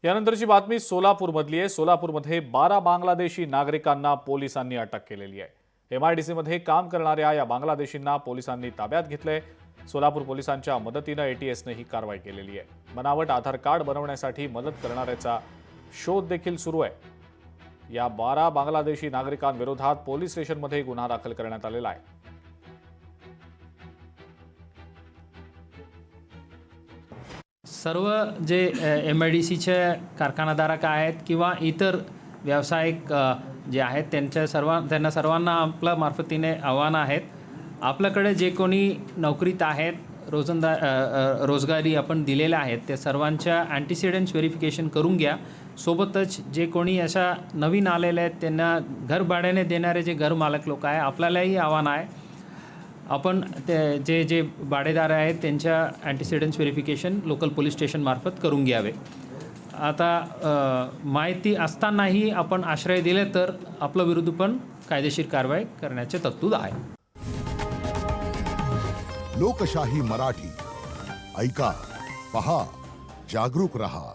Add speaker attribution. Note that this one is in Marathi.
Speaker 1: यानंतरची बातमी सोलापूरमधली आहे। सोलापूरमध्ये 12 बांगलादेशी नागरिकांना पोलिसांनी अटक केलेली आहे। MIDCमध्ये काम करणाऱ्या या बांगलादेशींना पोलिसांनी ताब्यात घेतलंय। सोलापूर पोलिसांच्या मदतीने ATSने ही कारवाई केलेली आहे। बनावट आधार कार्ड बनवण्यासाठी मदत करणाऱ्याचा शोध देखील सुरू आहे। या 12 बांगलादेशी नागरिकांविरोधात पोलीस स्टेशनमध्ये गुन्हा दाखल करण्यात आलेला आहे।
Speaker 2: सर्व जे MIDCचे कारखानाधारक आहेत किंवा इतर व्यावसायिक जे आहेत त्यांना सर्वांना आपल्या मार्फतीने आव्हान आहेत। आपल्याकडे जे कोणी नोकरीत आहेत, रोजगारी आपण दिलेले आहेत, त्या सर्वांच्या अँटीसिडेंट्स व्हेरिफिकेशन करून घ्या। सोबतच जे कोणी अशा नवीन आलेले आहेत त्यांना घर भाड्याने देणारे जे घर मालक लोक आहे, आपल्यालाही आव्हान आहे, आपण जे भाडेदार आहेत त्यांच्या अँटीसिडेंट्स व्हेरिफिकेशन लोकल पोलीस स्टेशन मार्फत करून घ्यावे। आता माहिती असतानाही आपण आश्रय दिले तर आपल्या विरुद्ध पण कायदेशीर कारवाई करण्याचे तरतूद आहे।
Speaker 3: लोकशाही मराठी ऐका, पहा, जागरूक रहा।